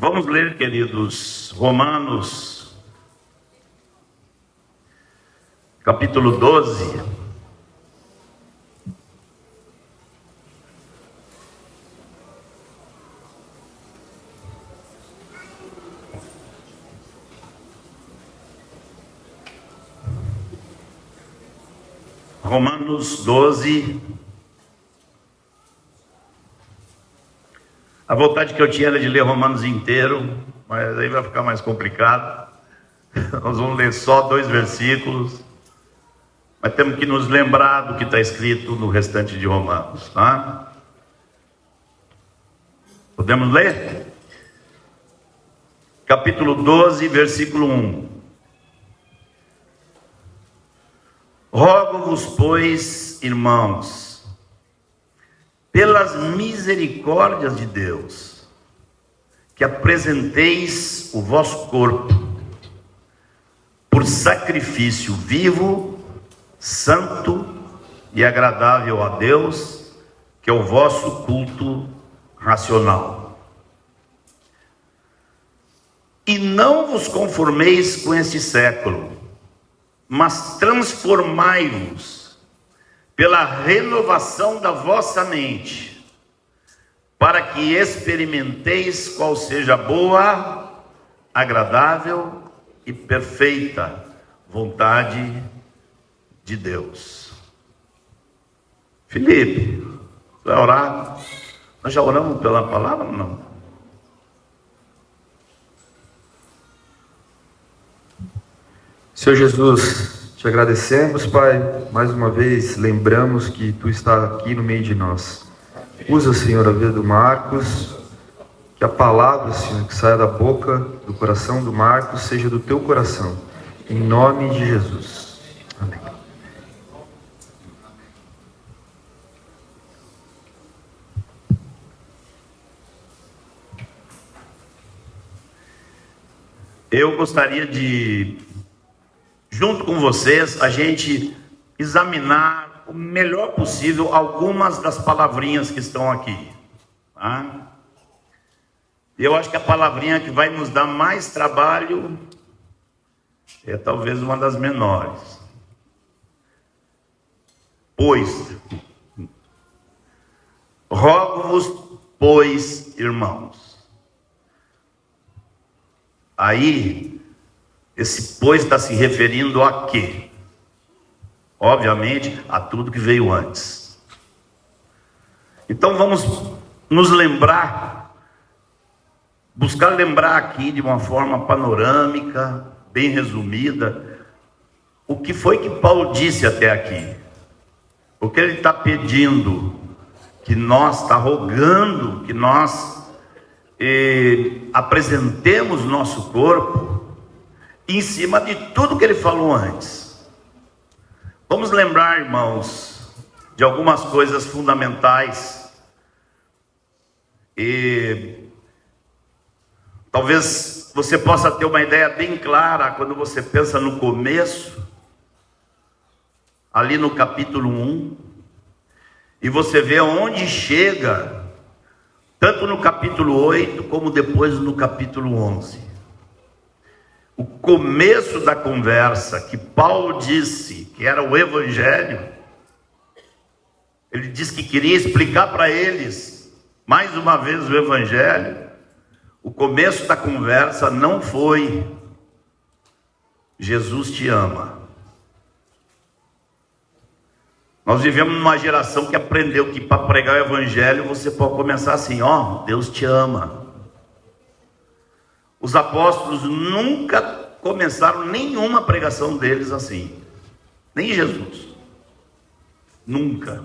Vamos ler, queridos, Romanos, capítulo 12. Romanos 12. A vontade que eu tinha era de ler Romanos inteiro, mas aí vai ficar mais complicado. Nós vamos ler só 2 versículos, mas temos que nos lembrar do que está escrito no restante de Romanos, tá? Podemos ler? Capítulo 12, versículo 1. Rogo-vos, pois, irmãos, pelas misericórdias de Deus, que apresenteis o vosso corpo por sacrifício vivo, santo e agradável a Deus, que é o vosso culto racional. E não vos conformeis com este século, mas transformai-vos pela renovação da vossa mente, para que experimenteis qual seja a boa, agradável e perfeita vontade de Deus. Felipe, vai orar? Nós já oramos pela palavra ou não? Senhor Jesus, te agradecemos, Pai, mais uma vez lembramos que Tu estás aqui no meio de nós. Usa, Senhor, a vida do Marcos, que a palavra, Senhor, que saia da boca, do coração do Marcos, seja do Teu coração, em nome de Jesus. Amém. Eu gostaria de, junto com vocês, a gente examinar o melhor possível algumas das palavrinhas que estão aqui, tá? Eu acho que a palavrinha que vai nos dar mais trabalho é talvez uma das menores. Pois, rogo-vos, pois, irmãos. Aí, esse pois está se referindo a quê? Obviamente, a tudo que veio antes. Então vamos nos lembrar, buscar lembrar aqui de uma forma panorâmica, bem resumida, o que foi que Paulo disse até aqui. O que ele está pedindo, que nós, está rogando, que nós apresentemos nosso corpo em cima de tudo que ele falou antes. Vamos lembrar, irmãos, de algumas coisas fundamentais. E talvez você possa ter uma ideia bem clara quando você pensa no começo, ali no capítulo 1, e você vê onde chega, tanto no capítulo 8, como depois no capítulo 11. O começo da conversa, que Paulo disse que era o Evangelho, ele disse que queria explicar para eles, mais uma vez, o Evangelho. O começo da conversa não foi Jesus te ama. Nós vivemos numa geração que aprendeu que para pregar o Evangelho você pode começar assim: ó, Deus te ama. Os apóstolos nunca começaram nenhuma pregação deles assim, nem Jesus, nunca.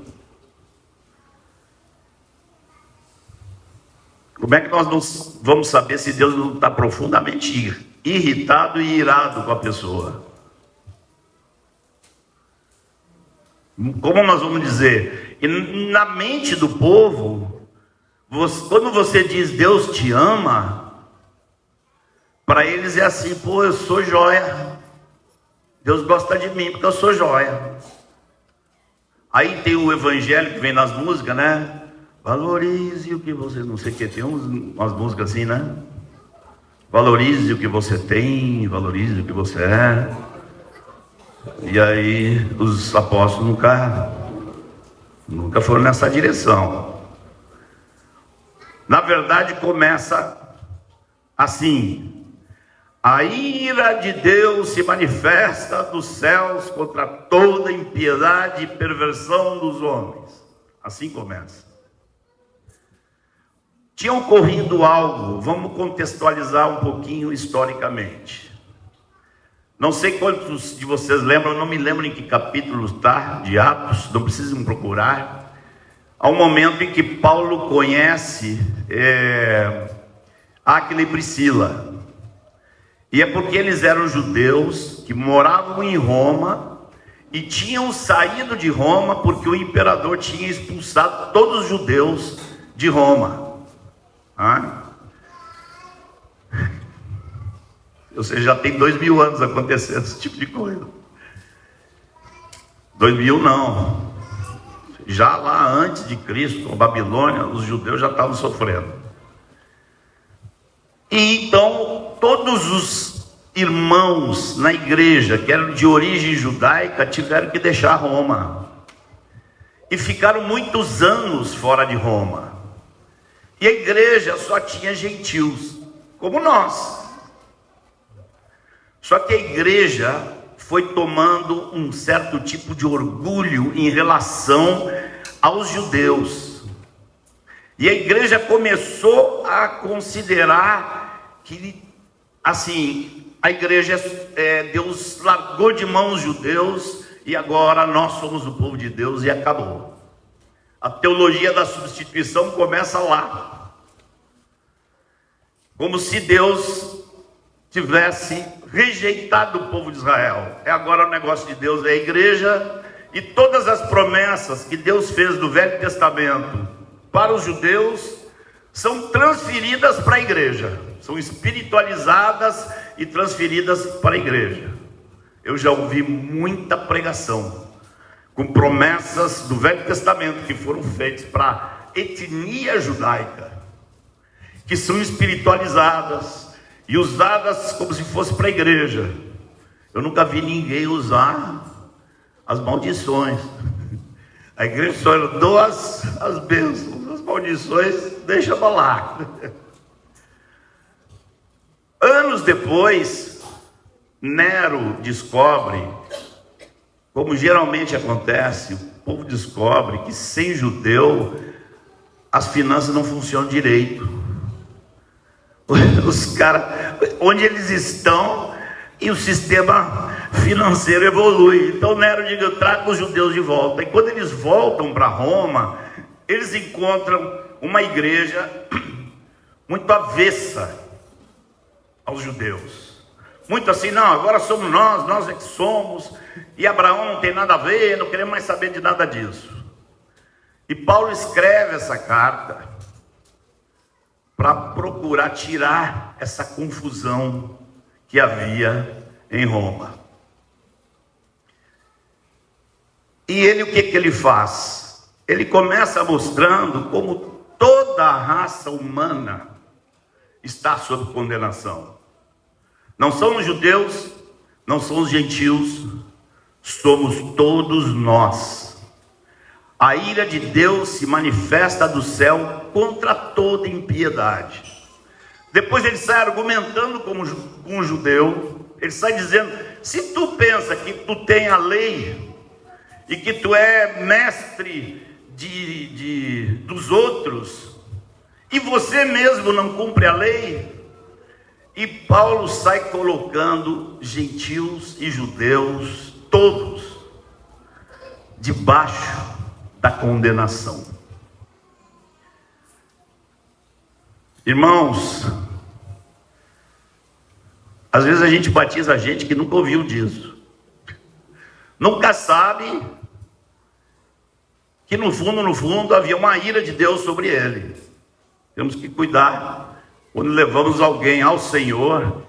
Como é que nós vamos saber se Deus não está profundamente irritado e irado com a pessoa? Como nós vamos dizer? E na mente do povo, quando você diz Deus te ama, para eles é assim: pô, eu sou joia, Deus gosta de mim porque eu sou joia. Aí tem o evangelho que vem nas músicas, né? Valorize o que você, não sei o que, tem umas músicas assim, né? Valorize o que você tem, valorize o que você é. E aí os apóstolos nunca foram nessa direção. Na verdade começa assim: a ira de Deus se manifesta dos céus contra toda impiedade e perversão dos homens. Assim começa. Tinha ocorrido algo, vamos contextualizar um pouquinho historicamente. Não sei quantos de vocês lembram, não me lembro em que capítulo está, de Atos, não precisam procurar. Há um momento em que Paulo conhece Áquila e Priscila. E é porque eles eram judeus que moravam em Roma e tinham saído de Roma porque o imperador tinha expulsado todos os judeus de Roma. Ou seja, já tem 2000 anos acontecendo esse tipo de coisa. 2000 não. Já lá antes de Cristo, a Babilônia, os judeus já estavam sofrendo. E então, todos os irmãos na igreja, que eram de origem judaica, tiveram que deixar Roma. E ficaram muitos anos fora de Roma. E a igreja só tinha gentios, como nós. Só que a igreja foi tomando um certo tipo de orgulho em relação aos judeus. E a igreja começou a considerar que, assim, a igreja, Deus largou de mão os judeus e agora nós somos o povo de Deus e acabou. A teologia da substituição começa lá. Como se Deus tivesse rejeitado o povo de Israel. Agora o negócio de Deus é a igreja, e todas as promessas que Deus fez no Velho Testamento para os judeus são transferidas para a igreja, são espiritualizadas e transferidas para a igreja. Eu já ouvi muita pregação com promessas do Velho Testamento que foram feitas para a etnia judaica, que são espiritualizadas e usadas como se fosse para a igreja. Eu nunca vi ninguém usar as maldições. A igreja só herdou as bênçãos, as maldições deixa pra lá. Anos depois, Nero descobre, como geralmente acontece, o povo descobre que sem judeu as finanças não funcionam direito. Os caras, onde eles estão, e o sistema financeiro evolui. Então Nero diz: eu trago os judeus de volta. E quando eles voltam para Roma, eles encontram uma igreja muito avessa aos judeus. Muito assim: não, agora somos nós é que somos, e Abraão não tem nada a ver, não queremos mais saber de nada disso. E Paulo escreve essa carta para procurar tirar essa confusão que havia em Roma. E ele, o que ele faz? Ele começa mostrando como toda a raça humana está sob condenação. Não são os judeus, não são os gentios, somos todos nós. A ira de Deus se manifesta do céu contra toda impiedade. Depois ele sai argumentando com um judeu. Ele sai dizendo: se tu pensa que tu tem a lei e que tu é mestre dos outros, e você mesmo não cumpre a lei. E Paulo sai colocando gentios e judeus todos debaixo da condenação. Irmãos, às vezes a gente batiza gente que nunca ouviu disso, nunca sabe que no fundo havia uma ira de Deus sobre ele. Temos que cuidar quando levamos alguém ao Senhor,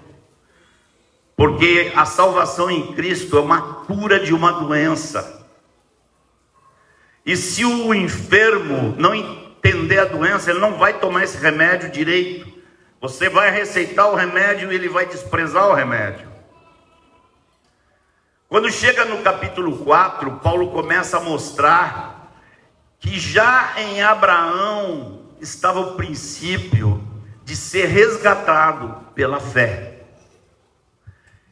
Porque a salvação em Cristo é uma cura de uma doença. E se o enfermo não entender a doença, ele não vai tomar esse remédio direito. Você vai receitar o remédio e ele vai desprezar o remédio. Quando chega no capítulo 4, Paulo começa a mostrar que já em Abraão estava o princípio de ser resgatado pela fé.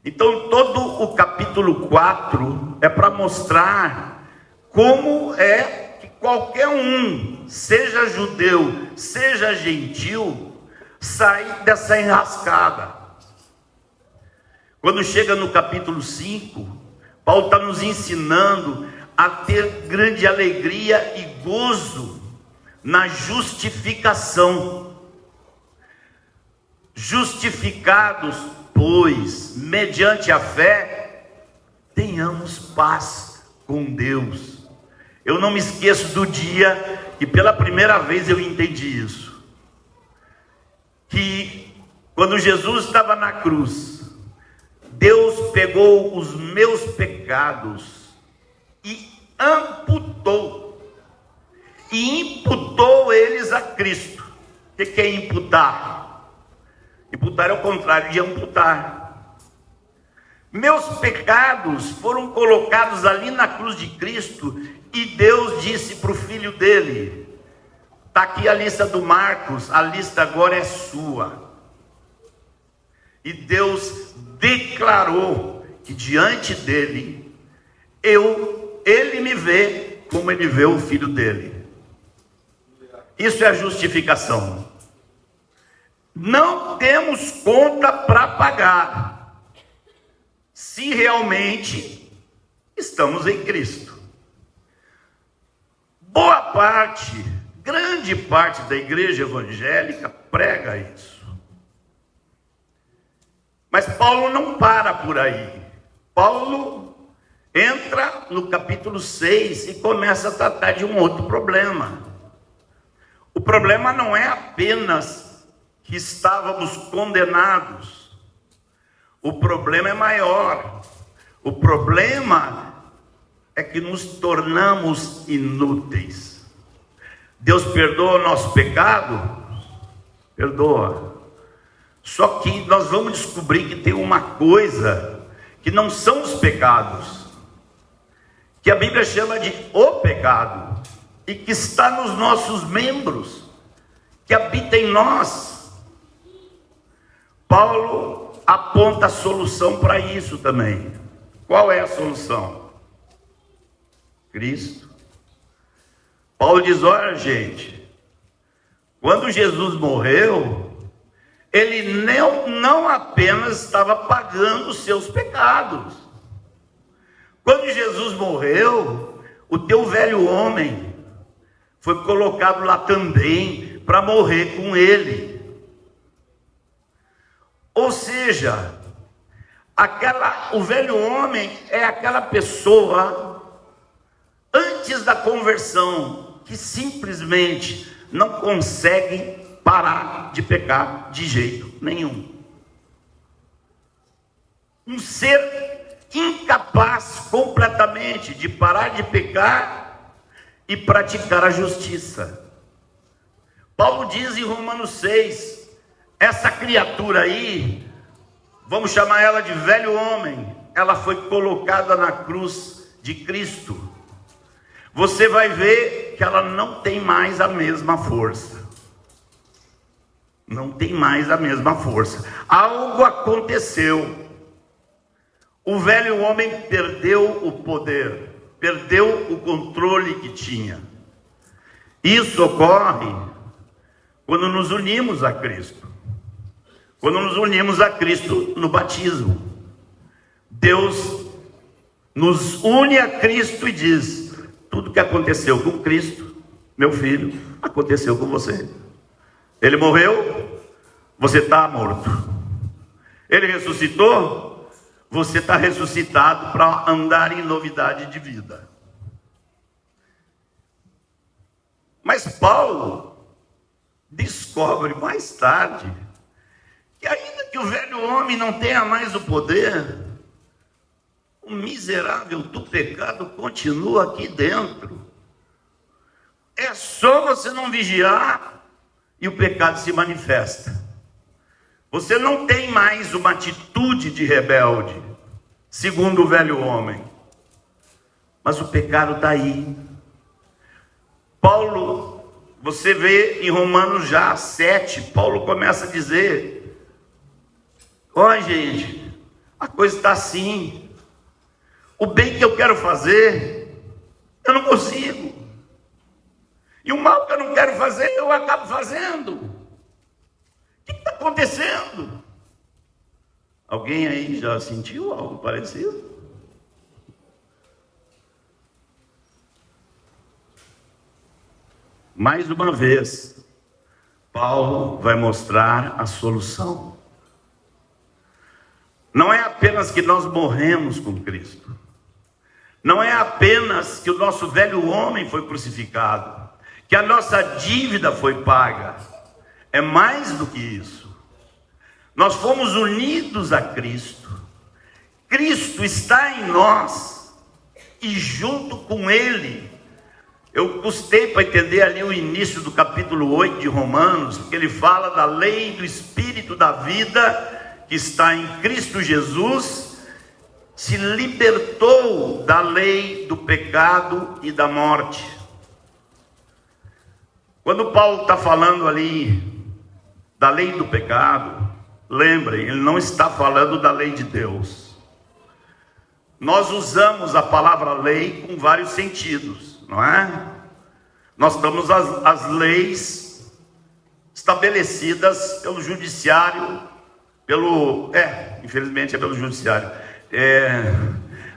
Então todo o capítulo 4 é para mostrar como é que qualquer um, seja judeu, seja gentil, sai dessa enrascada. Quando chega no capítulo 5, Paulo está nos ensinando a ter grande alegria e gozo na justificação. Justificados, pois, mediante a fé, tenhamos paz com Deus. Eu não me esqueço do dia que pela primeira vez eu entendi isso. Que quando Jesus estava na cruz, Deus pegou os meus pecados e amputou. E imputou eles a Cristo. O que é imputar? Imputar é o contrário de amputar. Meus pecados foram colocados ali na cruz de Cristo, e Deus disse para o filho dele: está aqui a lista do Marcos, a lista agora é sua. E Deus declarou que diante dele, ele me vê como ele vê o filho dele. Isso é a justificação. Não temos conta para pagar, se realmente estamos em Cristo. Boa parte, grande parte da igreja evangélica prega isso. Mas Paulo não para por aí. Paulo entra no capítulo 6 e começa a tratar de um outro problema. O problema não é apenas que estávamos condenados. O problema é maior. O problema é que nos tornamos inúteis. Deus perdoa o nosso pecado? Perdoa. Só que nós vamos descobrir que tem uma coisa que não são os pecados, que a Bíblia chama de o pecado, e que está nos nossos membros, que habita em nós. Paulo aponta a solução para isso também. Qual é a solução? Cristo. Paulo diz: olha, gente, quando Jesus morreu, ele não apenas estava pagando os seus pecados. Quando Jesus morreu, o teu velho homem foi colocado lá também para morrer com ele. Ou seja, o velho homem é aquela pessoa antes da conversão que simplesmente não consegue parar de pecar de jeito nenhum. Um ser incapaz completamente de parar de pecar e praticar a justiça. Paulo diz em Romanos 6, essa criatura aí, vamos chamar ela de velho homem, ela foi colocada na cruz de Cristo. Você vai ver que ela não tem mais a mesma força. Não tem mais a mesma força. Algo aconteceu. O velho homem perdeu o poder, perdeu o controle que tinha. Isso ocorre quando nos unimos a Cristo. Quando nos unimos a Cristo no batismo. Deus nos une a Cristo e diz: tudo que aconteceu com Cristo, meu filho, aconteceu com você. Ele morreu, você está morto. Ele ressuscitou, você está ressuscitado para andar em novidade de vida. Mas Paulo descobre mais tarde que ainda que o velho homem não tenha mais o poder, o miserável do pecado continua aqui dentro. É só você não vigiar e o pecado se manifesta. Você não tem mais uma atitude de rebelde, segundo o velho homem. Mas o pecado está aí. Paulo, você vê em Romanos já 7, Paulo começa a dizer: ó, gente, a coisa está assim. O bem que eu quero fazer, eu não consigo. E o mal que eu não quero fazer, eu acabo fazendo. O que está acontecendo? Alguém aí já sentiu algo parecido? Mais uma vez, Paulo vai mostrar a solução. Não é apenas que nós morremos com Cristo. Não é apenas que o nosso velho homem foi crucificado, que a nossa dívida foi paga. É mais do que isso. Nós fomos unidos a Cristo. Cristo está em nós. E junto com Ele, eu custei para entender ali o início do capítulo 8 de Romanos, porque ele fala da lei do Espírito da vida, que está em Cristo Jesus, se libertou da lei do pecado e da morte. Quando Paulo está falando ali da lei do pecado, lembrem, ele não está falando da lei de Deus. Nós usamos a palavra lei com vários sentidos, não é? Nós temos as leis estabelecidas pelo judiciário, infelizmente é pelo judiciário.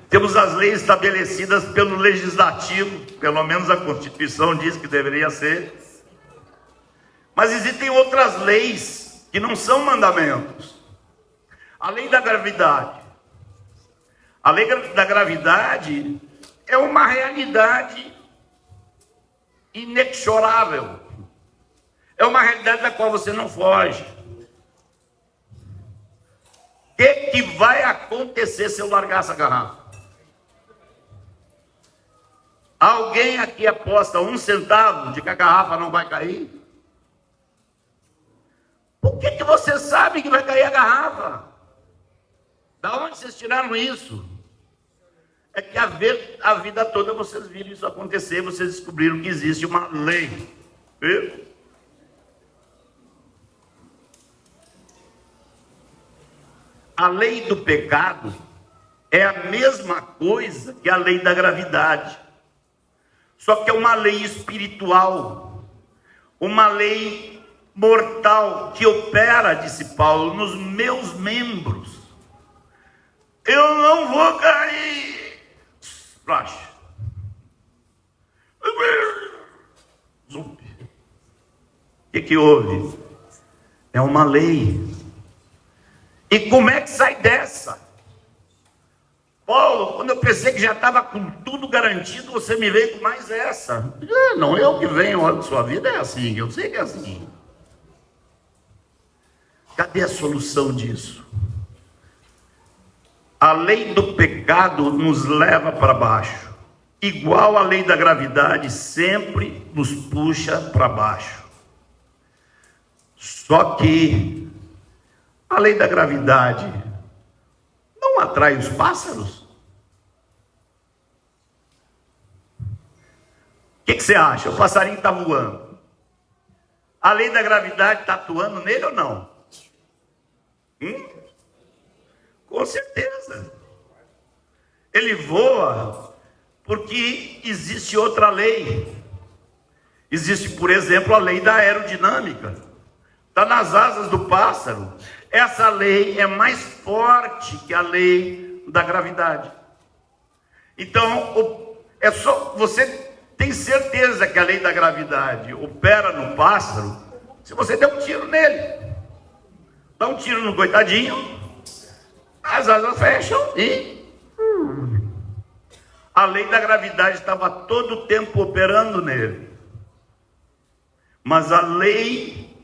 Temos as leis estabelecidas pelo legislativo, pelo menos a Constituição diz que deveria ser. Mas existem outras leis que não são mandamentos. A lei da gravidade. A lei da gravidade é uma realidade inexorável. É uma realidade da qual você não foge. O que vai acontecer se eu largar essa garrafa? Alguém aqui aposta 1 centavo de que a garrafa não vai cair? Por que você sabe que vai cair a garrafa? Da onde vocês tiraram isso? É que a vida toda vocês viram isso acontecer, vocês descobriram que existe uma lei. Viu? A lei do pecado é a mesma coisa que a lei da gravidade. Só que é uma lei espiritual, uma lei mortal que opera, disse Paulo, nos meus membros. Eu não vou cair. Flash. O que houve? É uma lei. E como é que sai dessa? Paulo, quando eu pensei que já estava com tudo garantido, você me veio com mais essa. Não, eu que venho, olha, sua vida é assim, eu sei que é assim. Cadê a solução disso? A lei do pecado nos leva para baixo. Igual a lei da gravidade sempre nos puxa para baixo. Só que a lei da gravidade não atrai os pássaros? O que você acha? O passarinho está voando. A lei da gravidade está atuando nele ou não? Com certeza. Ele voa porque existe outra lei. Existe, por exemplo, a lei da aerodinâmica. Está nas asas do pássaro. Essa lei é mais forte que a lei da gravidade. Então, é só você tem certeza que a lei da gravidade opera no pássaro se você der um tiro nele. Dá um tiro no coitadinho, as asas fecham e a lei da gravidade estava todo o tempo operando nele. Mas a lei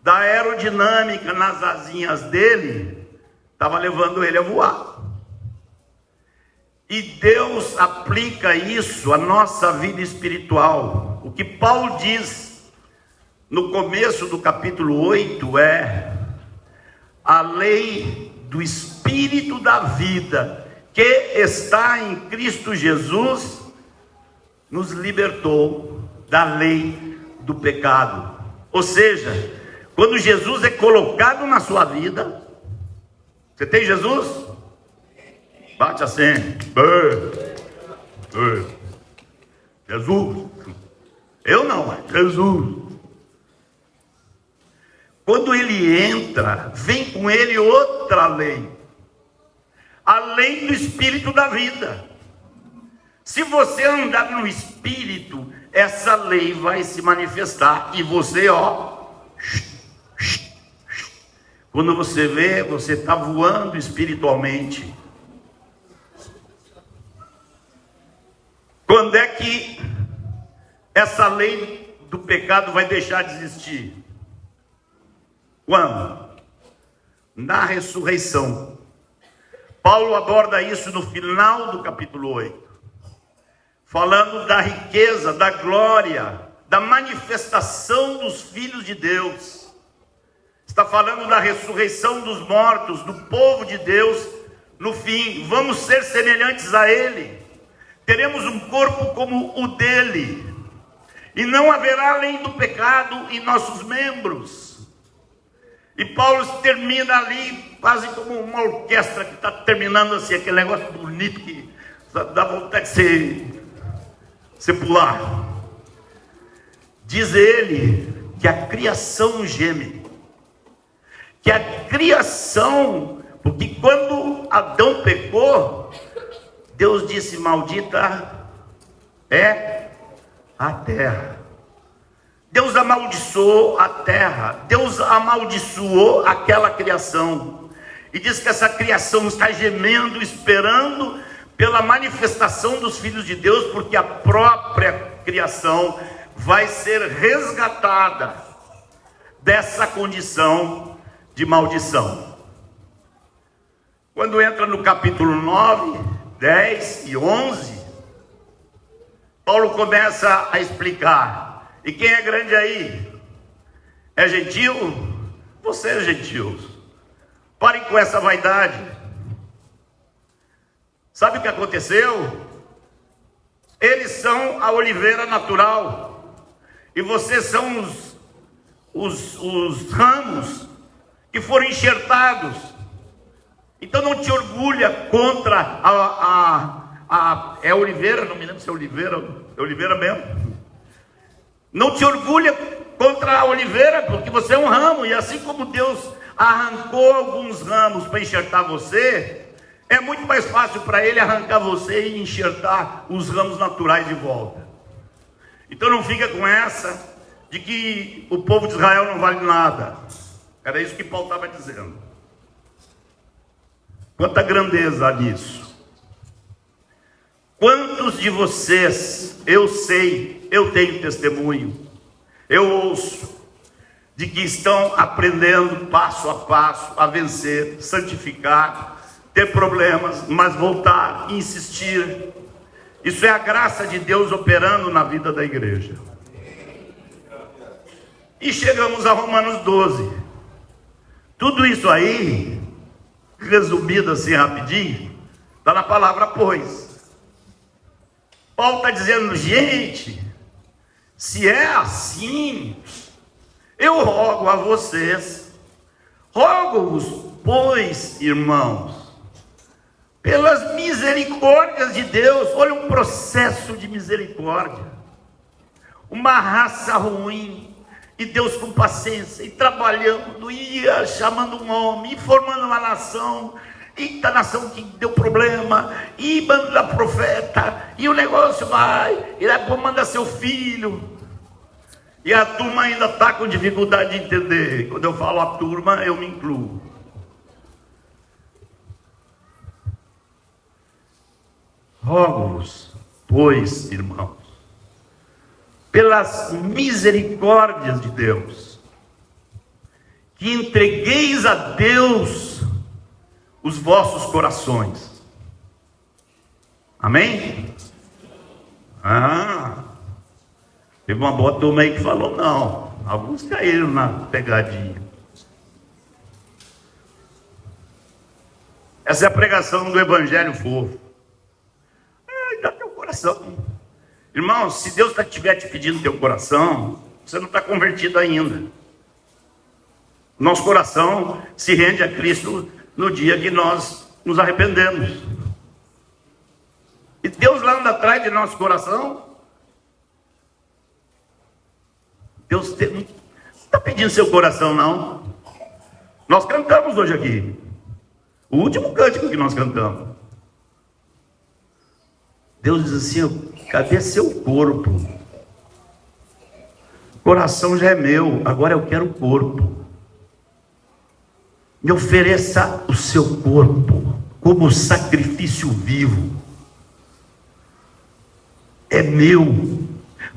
da aerodinâmica nas asinhas dele, estava levando ele a voar. E Deus aplica isso à nossa vida espiritual. O que Paulo diz no começo do capítulo 8 é: a lei do Espírito da vida que está em Cristo Jesus nos libertou da lei do pecado. Ou seja, quando Jesus é colocado na sua vida, você tem Jesus? Bate assim. Jesus. Eu não, é Jesus. Quando ele entra, vem com ele outra lei. A lei do Espírito da vida. Se você andar no Espírito, essa lei vai se manifestar. E você, quando você vê, você está voando espiritualmente. Quando é que essa lei do pecado vai deixar de existir? Quando? Na ressurreição. Paulo aborda isso no final do capítulo 8, falando da riqueza, da glória, da manifestação dos filhos de Deus. Está falando da ressurreição dos mortos, do povo de Deus. No fim, vamos ser semelhantes a Ele. Teremos um corpo como o dele, e não haverá lei do pecado em nossos membros. E Paulo termina ali, quase como uma orquestra que está terminando assim, aquele negócio bonito que dá vontade de você pular. Diz ele que a criação geme, que a criação, porque quando Adão pecou, Deus disse: maldita é a terra. Deus amaldiçoou a terra. Deus amaldiçoou aquela criação. E diz que essa criação está gemendo, esperando pela manifestação dos filhos de Deus, porque a própria criação vai ser resgatada dessa condição de maldição. Quando entra no capítulo 9, 10 e 11, Paulo começa a explicar. E quem é grande aí? É gentil? Você é gentil. Parem com essa vaidade. Sabe o que aconteceu? Eles são a oliveira natural, e vocês são os ramos que foram enxertados. Então não te orgulha contra é oliveira, não me lembro se é oliveira mesmo. Não te orgulha contra a oliveira, porque você é um ramo, e assim como Deus arrancou alguns ramos para enxertar você, é muito mais fácil para Ele arrancar você e enxertar os ramos naturais de volta. Então não fica com essa de que o povo de Israel não vale nada. Era isso que Paulo estava dizendo. Quanta grandeza há nisso. Quantos de vocês, eu sei, eu tenho testemunho, eu ouço, de que estão aprendendo passo a passo a vencer, santificar, ter problemas, mas voltar, insistir. Isso é a graça de Deus operando na vida da igreja. E chegamos a Romanos 12. Tudo isso aí, resumido assim rapidinho, está na palavra pois. Paulo está dizendo: gente, se é assim, eu rogo a vocês, rogo-vos, pois, irmãos, pelas misericórdias de Deus. Olha um processo de misericórdia. Uma raça ruim, e Deus com paciência, e trabalhando, ia chamando um homem, e formando uma nação. E da nação que deu problema, e manda profeta, e o negócio vai, e depois manda seu filho, e a turma ainda está com dificuldade de entender. Quando eu falo a turma, eu me incluo. Rogo-vos, pois, irmãos, pelas misericórdias de Deus, que entregueis a Deus os vossos corações. Amém? Teve uma boa turma aí que falou não. Alguns caíram na pegadinha. Essa é a pregação do Evangelho fofo. Dá teu coração. Irmão, se Deus estiver te pedindo teu coração, você não está convertido ainda. Nosso coração se rende a Cristo no dia que nós nos arrependemos. E Deus lá anda atrás de nosso coração. Deus não está pedindo seu coração, não. Nós cantamos hoje aqui. O último cântico que nós cantamos. Deus diz assim: cadê seu corpo? O coração já é meu, agora eu quero o corpo. Me ofereça o seu corpo como sacrifício vivo. É meu,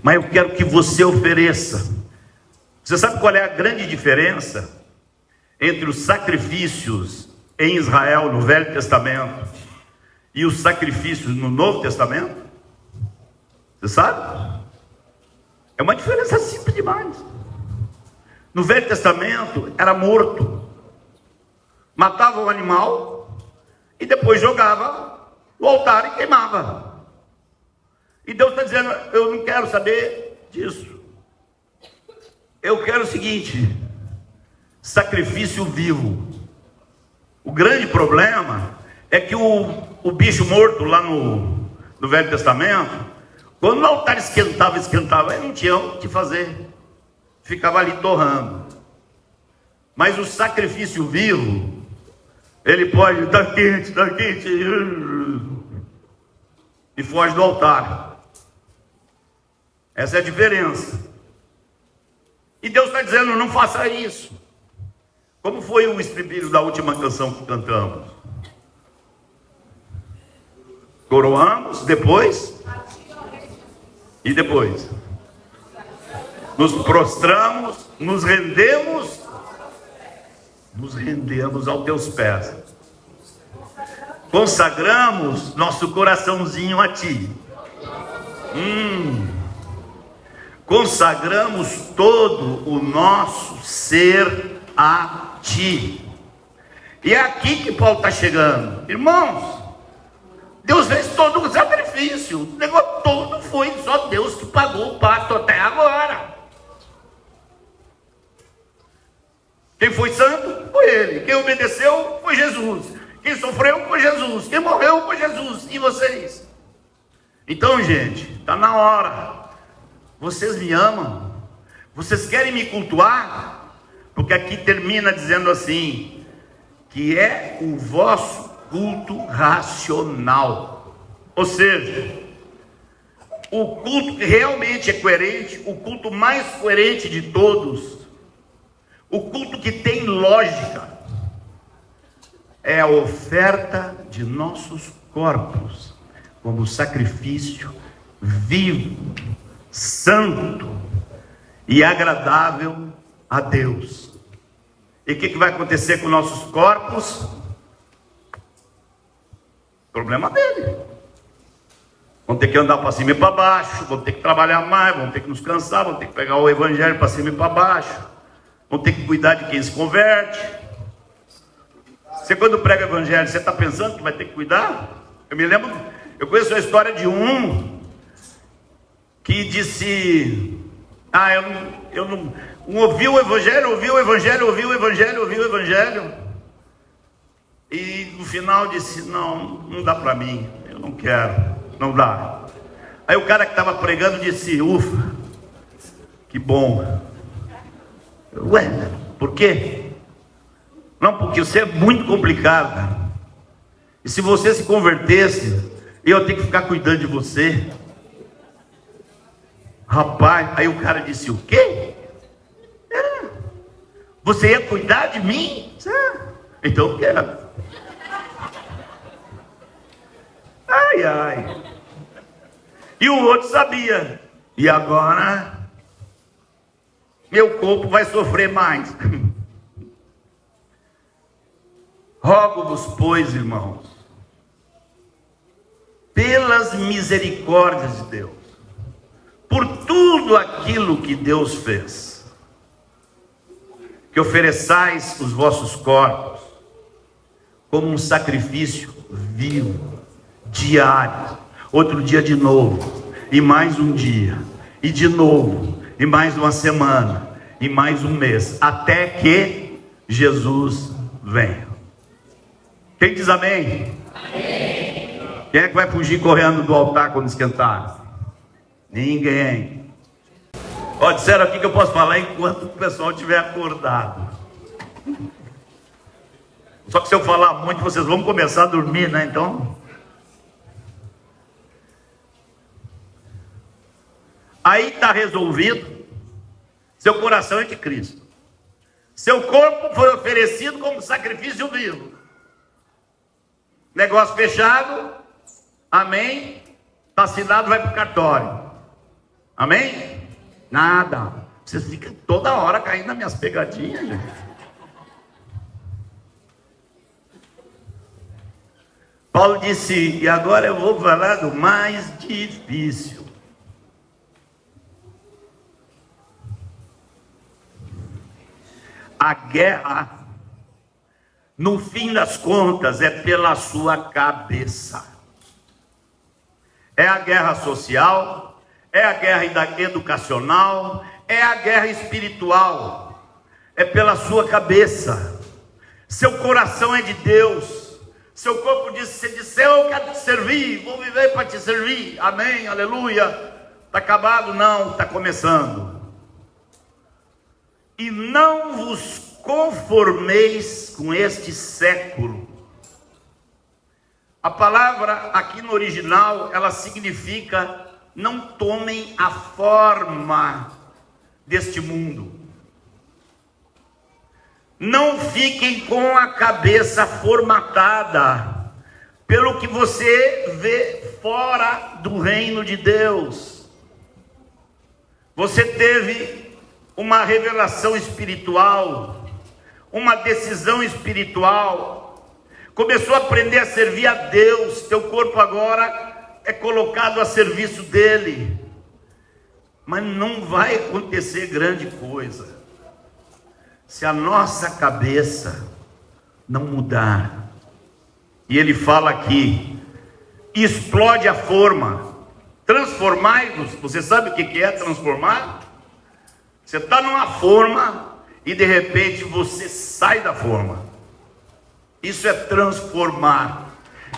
mas eu quero que você ofereça. Você sabe qual é a grande diferença entre os sacrifícios em Israel no Velho Testamento e os sacrifícios no Novo Testamento? Você sabe? É uma diferença simples demais. No Velho Testamento era morto, matava o animal e depois jogava no altar e queimava. E Deus está dizendo: eu não quero saber disso. Eu quero o seguinte: sacrifício vivo. O grande problema é que o bicho morto lá no Velho Testamento, quando o altar esquentava, ele não tinha o que fazer, ficava ali torrando. Mas o sacrifício vivo, ele pode estar quente, e foge do altar. Essa é a diferença. E Deus está dizendo: não faça isso. Como foi o estribilho da última canção que cantamos? Coroamos, depois? E depois? Nos prostramos, nos rendemos aos teus pés. Consagramos nosso coraçãozinho a ti. Consagramos todo o nosso ser a ti. E é aqui que Paulo está chegando. Irmãos, Deus fez todo o sacrifício. O negócio todo foi só Deus que pagou o pato até agora. Quem foi santo foi Ele. Quem obedeceu foi Jesus. Quem sofreu foi Jesus. Quem morreu foi Jesus. E vocês? Então, gente, está na hora. Vocês me amam? Vocês querem me cultuar? Porque aqui termina dizendo assim: que é o vosso culto racional. Ou seja, o culto que realmente é coerente, o culto mais coerente de todos, o culto que tem lógica, é a oferta de nossos corpos como sacrifício vivo, santo e agradável a Deus. E o que vai acontecer com nossos corpos? Problema dele. Vão ter que andar para cima e para baixo, vão ter que trabalhar mais, vão ter que nos cansar, vão ter que pegar o evangelho para cima e para baixo, vão ter que cuidar de quem se converte. Você, quando prega o evangelho, você está pensando que vai ter que cuidar? Eu me lembro, eu conheço a história de um que disse: eu não ouviu o evangelho, e no final disse: não dá para mim, eu não quero, não dá. Aí o cara que estava pregando disse: ufa, que bom. Ué, por quê? Não, porque você é muito complicado, cara. E se você se convertesse, eu tenho que ficar cuidando de você. Rapaz, aí o cara disse: o quê? Você ia cuidar de mim? Então eu quero. Ai. E o outro sabia. E agora meu corpo vai sofrer mais. Rogo-vos, pois, irmãos, pelas misericórdias de Deus, por tudo aquilo que Deus fez, que ofereçais os vossos corpos como um sacrifício vivo, diário, outro dia de novo, e mais um dia, e de novo, e mais uma semana, e mais um mês, até que Jesus venha. Quem diz amém? Amém. Quem é que vai fugir correndo do altar quando esquentar? Ninguém. Ó, disseram aqui que eu posso falar enquanto o pessoal estiver acordado. Só que se eu falar muito, vocês vão começar a dormir, né? Então, aí está resolvido. Seu coração é de Cristo. Seu corpo foi oferecido como sacrifício vivo. Negócio fechado. Amém. Está assinado, vai para o cartório. Amém? Nada. Vocês ficam toda hora caindo nas minhas pegadinhas, gente. Paulo disse, e agora eu vou falar do mais difícil. A guerra, no fim das contas, é pela sua cabeça. É a guerra social, é a guerra educacional, é a guerra espiritual. É pela sua cabeça. Seu coração é de Deus. Seu corpo diz, se disser eu quero te servir, vou viver para te servir. Amém, aleluia. Está acabado? Não, está começando. E não vos conformeis com este século. A palavra aqui no original, ela significa não tomem a forma deste mundo. Não fiquem com a cabeça formatada pelo que você vê fora do reino de Deus. Você teve uma revelação espiritual, uma decisão espiritual, começou a aprender a servir a Deus, teu corpo agora é colocado a serviço dele, mas não vai acontecer grande coisa se a nossa cabeça não mudar. E ele fala aqui, explode a forma, transformai-vos. Você sabe o que é transformar? Você está numa forma e de repente você sai da forma. Isso é transformar,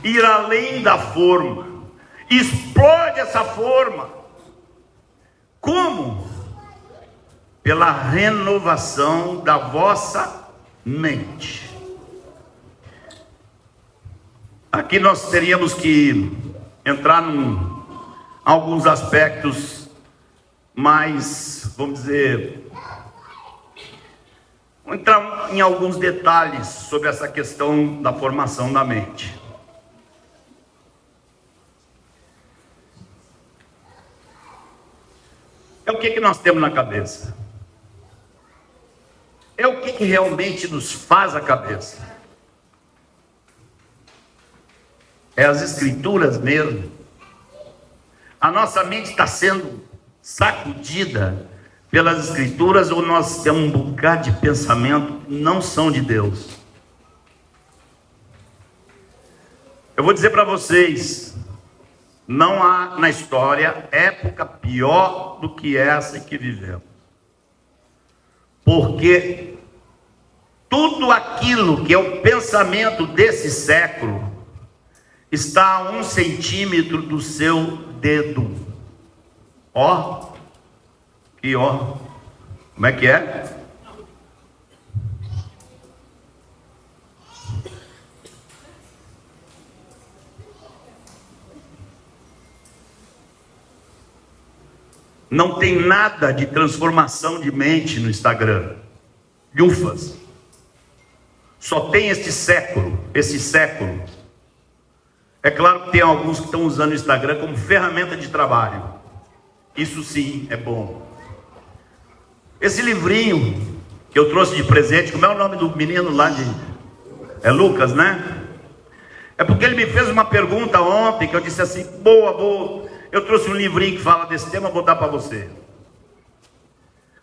ir além da forma. Explode essa forma. Como? Pela renovação da vossa mente. Aqui nós teríamos que entrar em alguns aspectos mais, vamos dizer, vamos entrar em alguns detalhes sobre essa questão da formação da mente. É o que nós temos na cabeça. É o que realmente nos faz a cabeça. É as escrituras mesmo. A nossa mente está sendo sacudida pelas escrituras, ou nós temos um bocado de pensamento que não são de Deus. Eu vou dizer para vocês, não há na história época pior do que essa em que vivemos. Porque tudo aquilo que é o pensamento desse século está a 1 centímetro do seu dedo. Ó, e ó, como é que é? Não tem nada de transformação de mente no Instagram. Ufas. Só tem este século, esse século. É claro que tem alguns que estão usando o Instagram como ferramenta de trabalho. Isso sim é bom. Esse livrinho que eu trouxe de presente, como é o nome do menino lá de É Lucas, né? É porque ele me fez uma pergunta ontem, que eu disse assim, boa, eu trouxe um livrinho que fala desse tema, vou dar para você.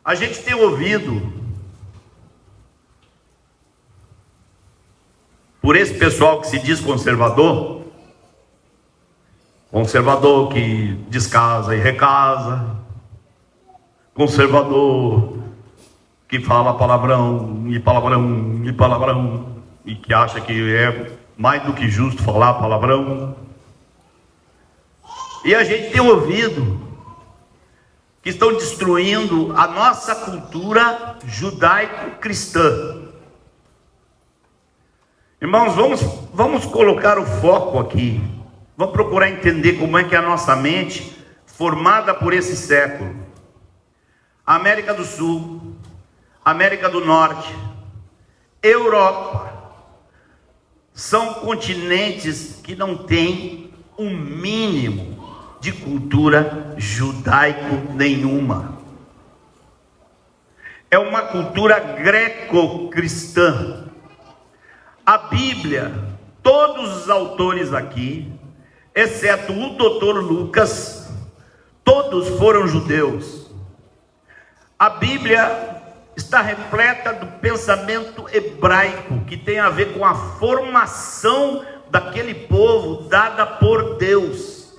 A gente tem ouvido por esse pessoal que se diz conservador que descasa e recasa, conservador que fala palavrão, e que acha que é mais do que justo falar palavrão. E a gente tem ouvido que estão destruindo a nossa cultura judaico-cristã. Irmãos, vamos colocar o foco aqui. Vamos procurar entender como é que é a nossa mente, formada por esse século. América do Sul, América do Norte, Europa, são continentes que não têm um mínimo de cultura judaico nenhuma. É uma cultura greco-cristã. A Bíblia, todos os autores aqui, exceto o doutor Lucas, todos foram judeus. A Bíblia está repleta do pensamento hebraico, que tem a ver com a formação daquele povo dada por Deus.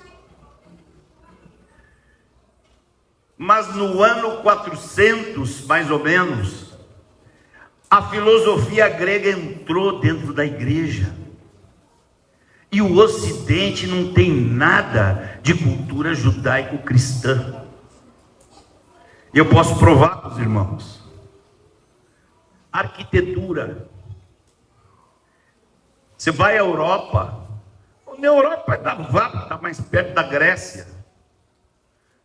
Mas no ano 400, mais ou menos, a filosofia grega entrou dentro da igreja. E o Ocidente não tem nada de cultura judaico-cristã. E eu posso provar para os irmãos. Arquitetura. Você vai à Europa. Na Europa está mais perto da Grécia.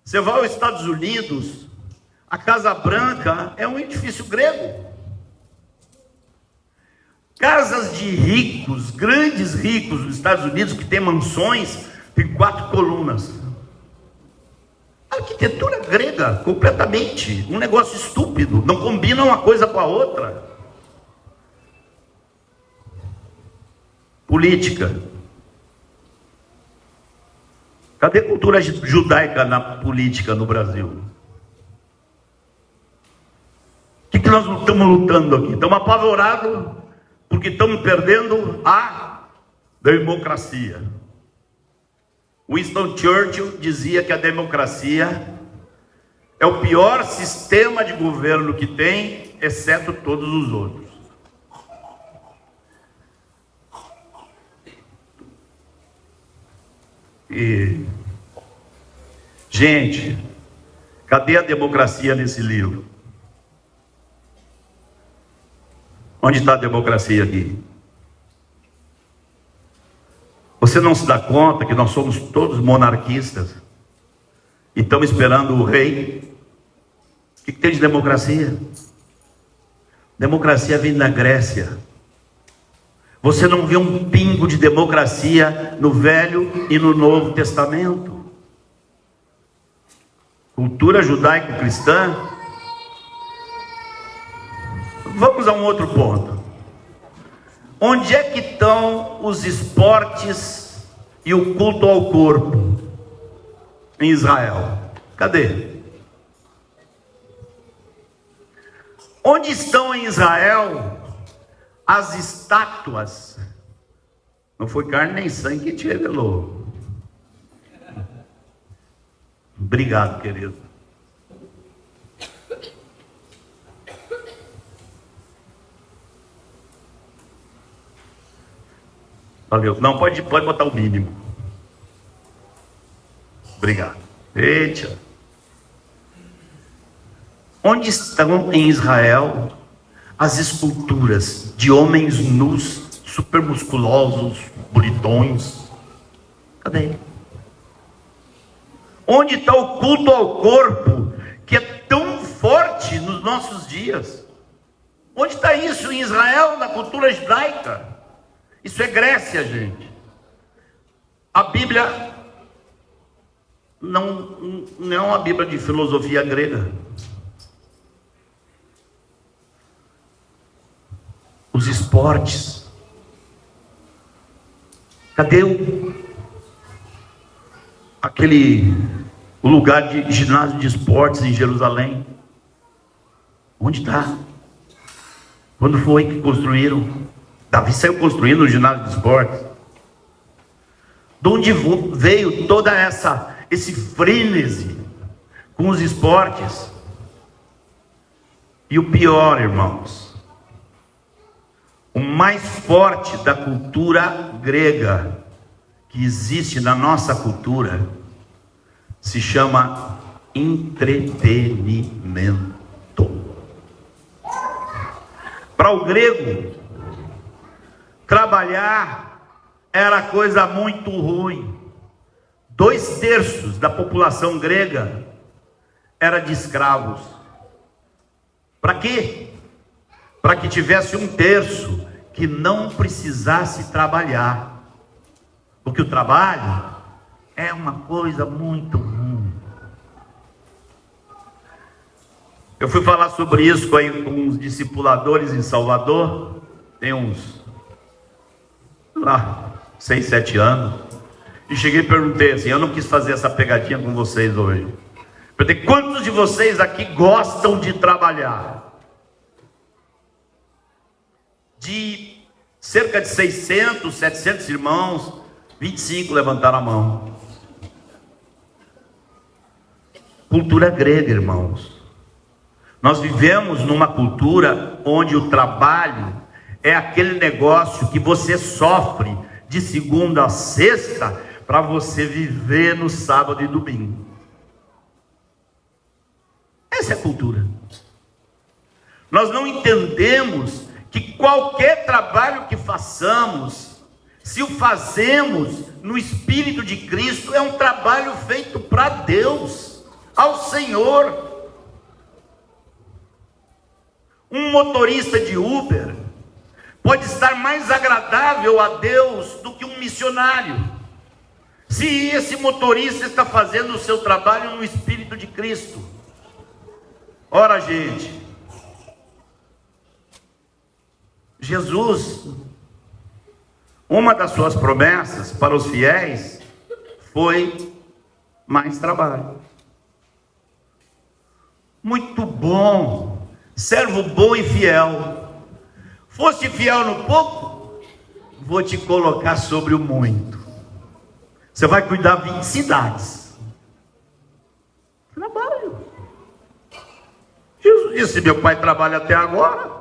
Você vai aos Estados Unidos. A Casa Branca é um edifício grego. Casas de ricos, grandes ricos nos Estados Unidos, que tem mansões, tem 4 colunas. Arquitetura grega, completamente. Um negócio estúpido. Não combina uma coisa com a outra. Política. Cadê a cultura judaica na política no Brasil? O que nós estamos lutando aqui? Estamos apavorados porque estamos perdendo a democracia. Winston Churchill dizia que a democracia é o pior sistema de governo que tem, exceto todos os outros. E, gente, cadê a democracia nesse livro? Onde está a democracia aqui? Você não se dá conta que nós somos todos monarquistas e estamos esperando o rei? O que tem de democracia? Democracia vem da Grécia. Você não vê um pingo de democracia no Velho e no Novo Testamento. Cultura judaico-cristã. Vamos a um outro ponto. Onde é que estão os esportes e o culto ao corpo em Israel? Cadê? Onde estão em Israel as estátuas? Não foi carne nem sangue que te revelou. Obrigado, querido. Valeu. Não, pode botar o mínimo. Obrigado. Eita. Onde estão em Israel as esculturas de homens nus, supermusculosos, bonitões? Cadê? Onde está o culto ao corpo, que é tão forte nos nossos dias? Onde está isso em Israel, na cultura judaica? Isso é Grécia, gente. A Bíblia não é uma Bíblia de filosofia grega. Os esportes. Cadê o lugar de ginásio de esportes em Jerusalém? Onde está? Quando foi que construíram? Davi saiu construindo o ginásio de esportes. De onde veio toda esse frenesi com os esportes? E o pior, irmãos, o mais forte da cultura grega que existe na nossa cultura se chama entretenimento. Para o grego, trabalhar era coisa muito ruim. 2/3 da população grega era de escravos. Para quê? Para que tivesse 1/3 que não precisasse trabalhar. Porque o trabalho é uma coisa muito ruim. Eu fui falar sobre isso com uns discipuladores em Salvador, tem uns 6, 7 anos, e cheguei e perguntei assim, eu não quis fazer essa pegadinha com vocês hoje. Perguntei, quantos de vocês aqui gostam de trabalhar? De cerca de 600, 700 irmãos, 25 levantaram a mão. Cultura grega, irmãos. Nós vivemos numa cultura onde o trabalho é aquele negócio que você sofre de segunda a sexta para você viver no sábado e domingo. Essa é a cultura. Nós não entendemos que qualquer trabalho que façamos, se o fazemos no Espírito de Cristo, é um trabalho feito para Deus, ao Senhor. Um motorista de Uber pode estar mais agradável a Deus do que um missionário, se esse motorista está fazendo o seu trabalho no Espírito de Cristo. Ora, gente, Jesus, uma das suas promessas para os fiéis foi mais trabalho. Muito bom. Servo bom e fiel. Foste fiel no pouco, vou te colocar sobre o muito. Você vai cuidar 20 cidades. Trabalho. Jesus disse, meu pai trabalha até agora.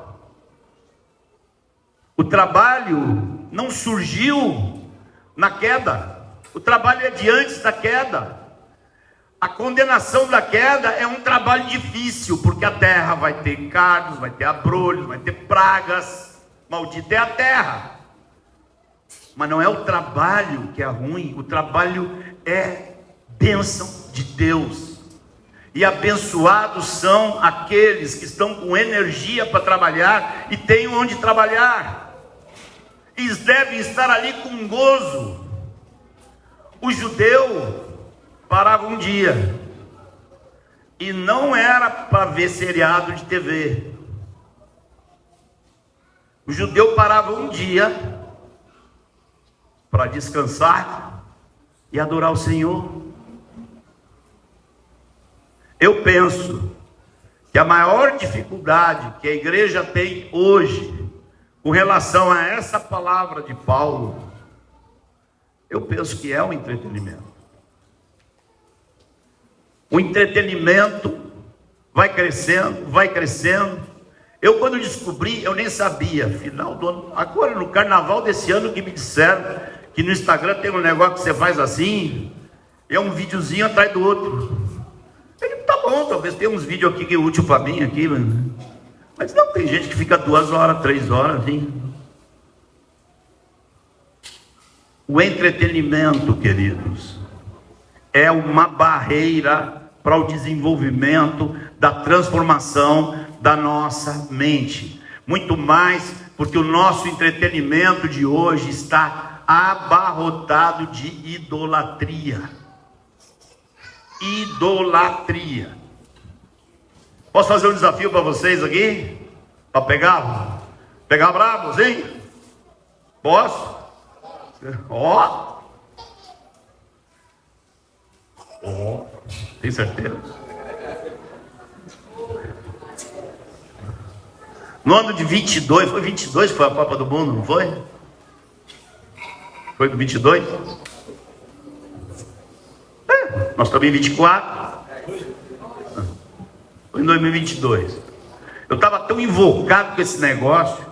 O trabalho não surgiu na queda. O trabalho é de antes da queda. A condenação da queda é um trabalho difícil, porque a terra vai ter cardos, vai ter abrolhos, vai ter pragas. Maldita é a terra. Mas não é o trabalho que é ruim, o trabalho é bênção de Deus. E abençoados são aqueles que estão com energia para trabalhar e têm onde trabalhar. Eles devem estar ali com gozo. O judeu parava um dia, e não era para ver seriado de TV. O judeu parava um dia para descansar e adorar o Senhor. Eu penso que a maior dificuldade que a igreja tem hoje com relação a essa palavra de Paulo, eu penso que é o entretenimento. O entretenimento vai crescendo, vai crescendo. Eu, quando descobri, eu nem sabia, final do ano, agora no carnaval desse ano, que me disseram que no Instagram tem um negócio que você faz assim, é um videozinho atrás do outro. Eu digo, tá bom, talvez tenha uns vídeos aqui que é útil para mim aqui, mas não, tem gente que fica 2 horas, 3 horas assim. O entretenimento, queridos, é uma barreira para o desenvolvimento da transformação da nossa mente. Muito mais porque o nosso entretenimento de hoje está abarrotado de idolatria. Idolatria. Posso fazer um desafio para vocês aqui? Para pegar? Pegar bravos, hein? Posso? Ó. Ó. Tem certeza? No ano de 22, foi 22 que foi a Copa do Mundo, não foi? Foi do 22? Nós estamos em 24. Foi em 2022. Eu estava tão invocado com esse negócio.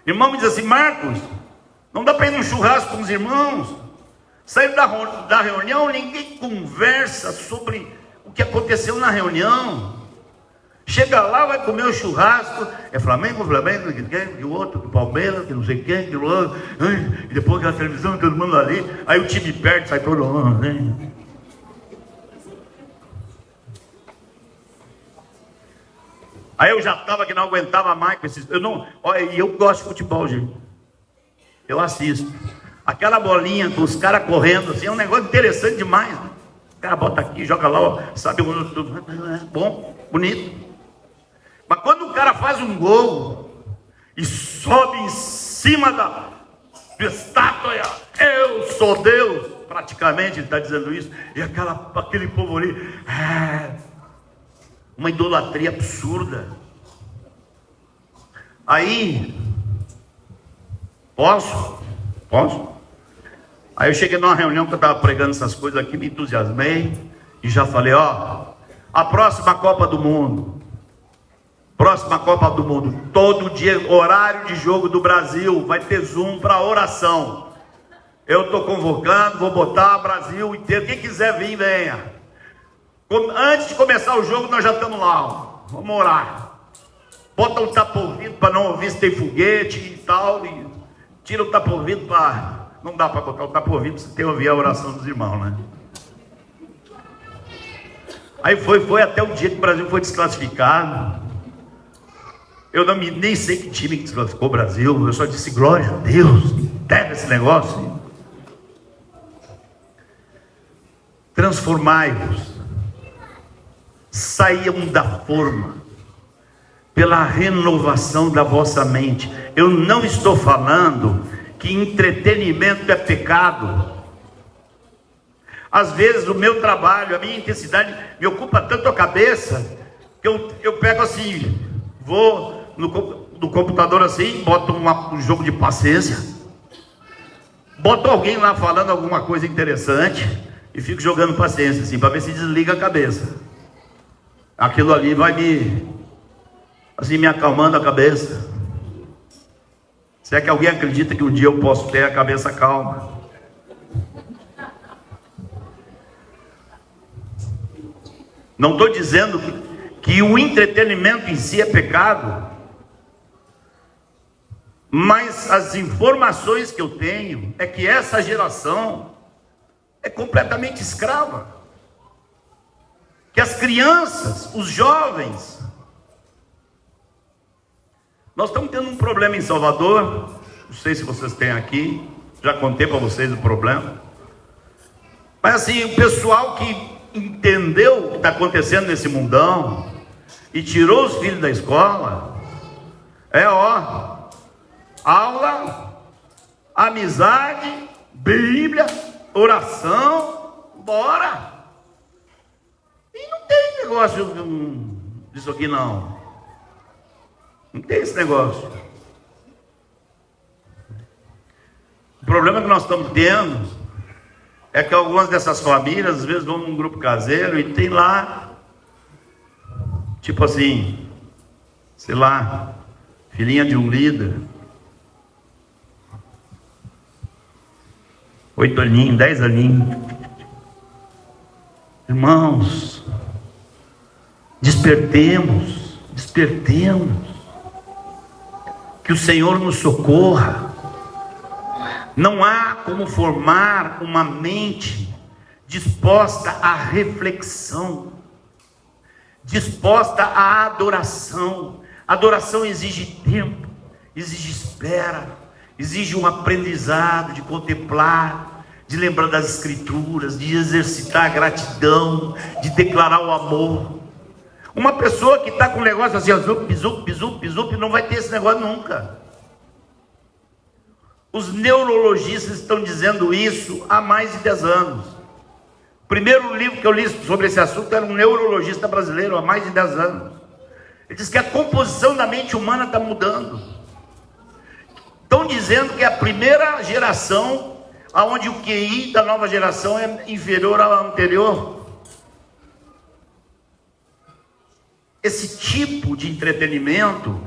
Irmão me diz assim: Marcos, não dá para ir num churrasco com os irmãos. Saíram da reunião, ninguém conversa sobre o que aconteceu na reunião. Chega lá, vai comer o churrasco, é Flamengo, que o outro, Palmeiras, que não sei quem, que o outro, e depois aquela televisão, todo mundo ali, aí o time perde, sai todo mundo, né? Aí eu já estava que não aguentava mais com esses. E eu gosto de futebol, gente. Eu assisto. Aquela bolinha com os caras correndo, assim, é um negócio interessante demais, né? O cara bota aqui, joga lá, ó, sabe, bom, bonito. Mas quando o cara faz um gol e sobe em cima da estátua, eu sou Deus, praticamente ele está dizendo isso, e aquele povo ali, uma idolatria absurda. Aí, posso? Aí eu cheguei numa reunião que eu estava pregando essas coisas aqui, me entusiasmei, e já falei, ó, a próxima Copa do Mundo, todo dia, horário de jogo do Brasil, vai ter Zoom para oração. Eu estou convocando, vou botar o Brasil inteiro, quem quiser vir, venha. Antes de começar o jogo, nós já estamos lá, ó. Vamos orar. Bota um tapa-ouvido para não ouvir se tem foguete e tal, e tira o tapa-ouvido para... Não dá para botar o tapa-ouvido se tem ouvir a oração dos irmãos, né? Aí foi até o dia que o Brasil foi desclassificado. Eu nem sei que time que desclassificou o Brasil. Eu só disse, glória a Deus, pega esse negócio. Transformai-vos, saiam da forma, pela renovação da vossa mente. Eu não estou falando que entretenimento é pecado. Às vezes o meu trabalho, a minha intensidade me ocupa tanto a cabeça, que eu pego assim, vou no computador assim, boto um jogo de paciência, boto alguém lá falando alguma coisa interessante e fico jogando paciência assim, para ver se desliga a cabeça. Aquilo ali vai me acalmando a cabeça. Se é que alguém acredita que um dia eu posso ter a cabeça calma? Não estou dizendo que o entretenimento em si é pecado, mas as informações que eu tenho é que essa geração é completamente escrava. Que as crianças, os jovens, nós estamos tendo um problema em Salvador, não sei se vocês têm aqui, já contei para vocês o problema, mas assim, o pessoal que entendeu o que está acontecendo nesse mundão e tirou os filhos da escola, aula, amizade, Bíblia, oração, bora. E não tem negócio disso aqui não. Não tem esse negócio. O problema que nós estamos tendo é que algumas dessas famílias às vezes vão num grupo caseiro e tem lá, tipo assim, sei lá, filhinha de um líder, 8 aninhos, 10 aninhos. Irmãos, despertemos. Que o Senhor nos socorra. Não há como formar uma mente disposta à reflexão, disposta à adoração. Adoração exige tempo, exige espera, exige um aprendizado de contemplar, de lembrar das escrituras, de exercitar a gratidão, de declarar o amor. Uma pessoa que está com um negócio assim, zup, não vai ter esse negócio nunca. Os neurologistas estão dizendo isso há mais de 10 anos. O primeiro livro que eu li sobre esse assunto era um neurologista brasileiro, há mais de 10 anos. Ele diz que a composição da mente humana está mudando. Estão dizendo que é a primeira geração onde o QI da nova geração é inferior ao anterior. Esse tipo de entretenimento,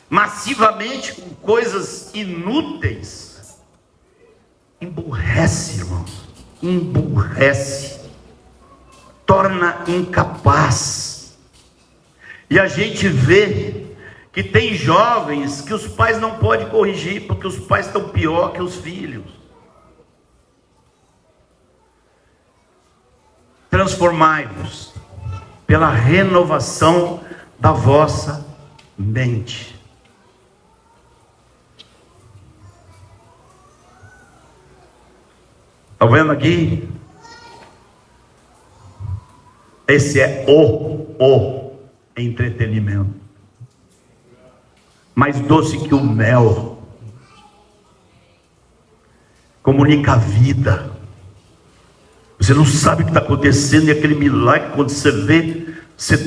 massivamente com coisas inúteis, emburrece, irmãos, emburrece, torna incapaz. E a gente vê que tem jovens que os pais não podem corrigir, porque os pais estão pior que os filhos. Transformai-vos pela renovação da vossa mente. Está vendo aqui? Esse é o entretenimento. Mais doce que o mel. Comunica a vida. Você não sabe o que está acontecendo, e aquele milagre, quando você vê, você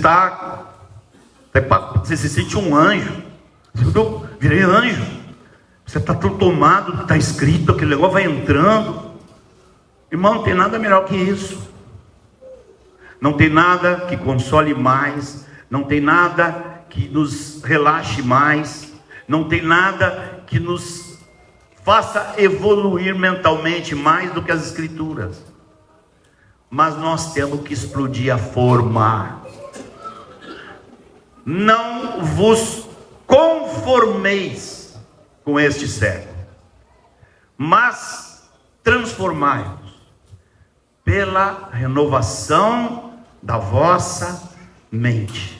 se sente um anjo. Eu virei anjo. Você está todo tomado, está escrito, aquele negócio vai entrando. Irmão, não tem nada melhor que isso. Não tem nada que console mais, não tem nada que nos relaxe mais, não tem nada que nos faça evoluir mentalmente mais do que as Escrituras. Mas nós temos que explodir a forma. Não vos conformeis com este século, mas transformai-vos pela renovação da vossa mente.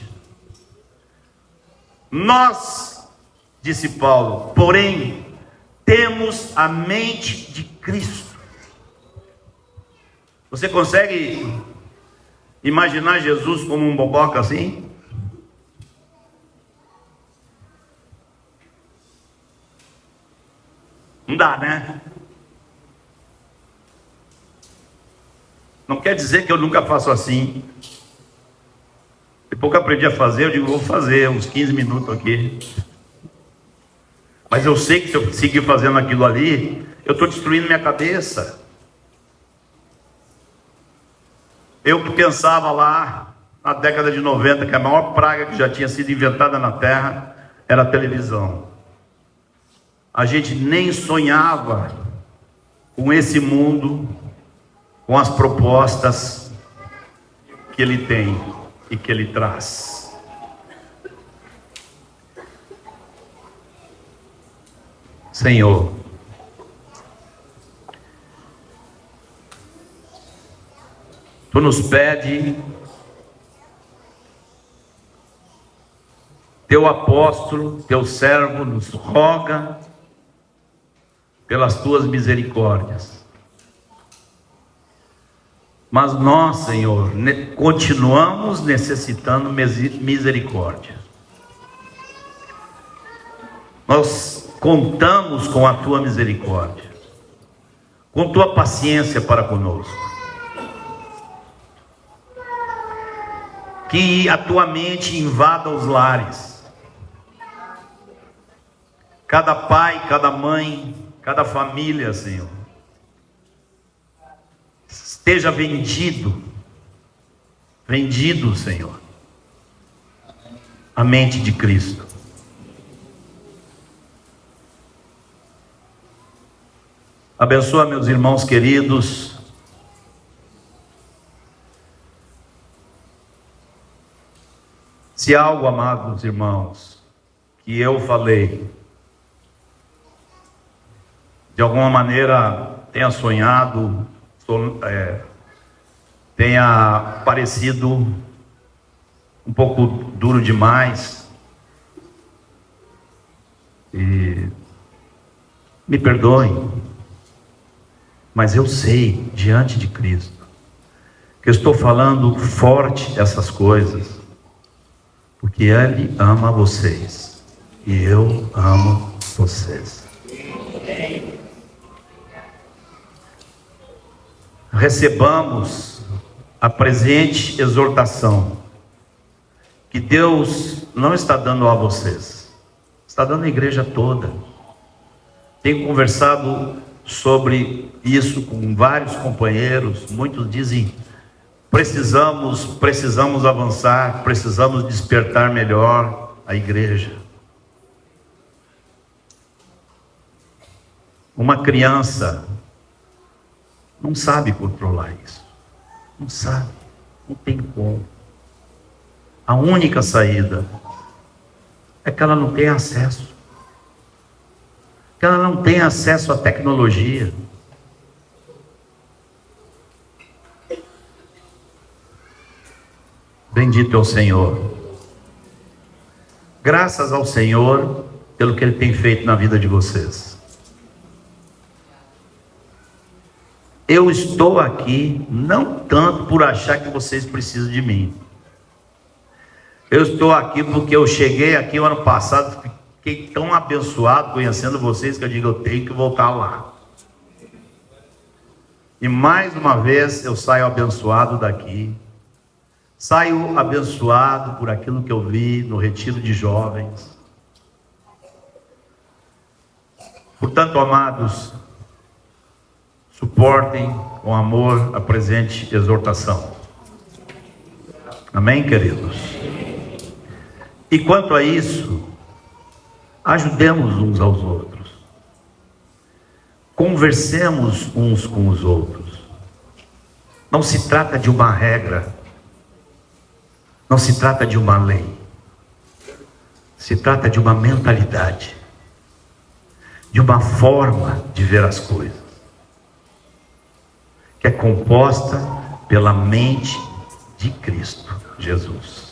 Nós, disse Paulo, porém, temos a mente de Cristo. Você consegue imaginar Jesus como um boboca assim? Não dá, né? Não quer dizer que eu nunca faço assim. Depois que eu aprendi a fazer, eu digo, vou fazer uns 15 minutos aqui. Mas eu sei que se eu seguir fazendo aquilo ali, eu estou destruindo minha cabeça. Eu que pensava lá, na década de 90, que a maior praga que já tinha sido inventada na Terra era a televisão. A gente nem sonhava com esse mundo, com as propostas que ele tem e que ele traz. Senhor, Tu nos pede, Teu apóstolo, Teu servo nos roga pelas Tuas misericórdias. Mas nós, Senhor, continuamos necessitando misericórdia. Nós contamos com a Tua misericórdia, com Tua paciência para conosco. Que a Tua mente invada os lares. Cada pai, cada mãe, cada família, Senhor, esteja vendido, Senhor, a mente de Cristo. Abençoa meus irmãos queridos. Se algo, amados irmãos, que eu falei, de alguma maneira tenha sonhado, tenha parecido um pouco duro demais, e me perdoem, mas eu sei, diante de Cristo, que eu estou falando forte essas coisas, porque Ele ama vocês, e eu amo vocês. Recebamos a presente exortação que Deus não está dando a vocês, está dando à igreja toda. Tenho conversado sobre isso com vários companheiros. Muitos dizem: precisamos avançar, precisamos despertar melhor a igreja. Uma criança não sabe controlar isso, não sabe, não tem como. A única saída é que ela não tem acesso, que ela não tem acesso à tecnologia. Bendito é o Senhor. Graças ao Senhor pelo que Ele tem feito na vida de vocês. Eu estou aqui não tanto por achar que vocês precisam de mim. Eu estou aqui porque eu cheguei aqui o ano passado, fiquei tão abençoado conhecendo vocês que eu digo: eu tenho que voltar lá. E mais uma vez eu saio abençoado daqui. Saio abençoado por aquilo que eu vi no retiro de jovens. Portanto, amados, suportem com amor a presente exortação. Amém, queridos? E quanto a isso, ajudemos uns aos outros. Conversemos uns com os outros. Não se trata de uma regra. Não se trata de uma lei. Se trata de uma mentalidade. De uma forma de ver as coisas. Que é composta pela mente de Cristo Jesus.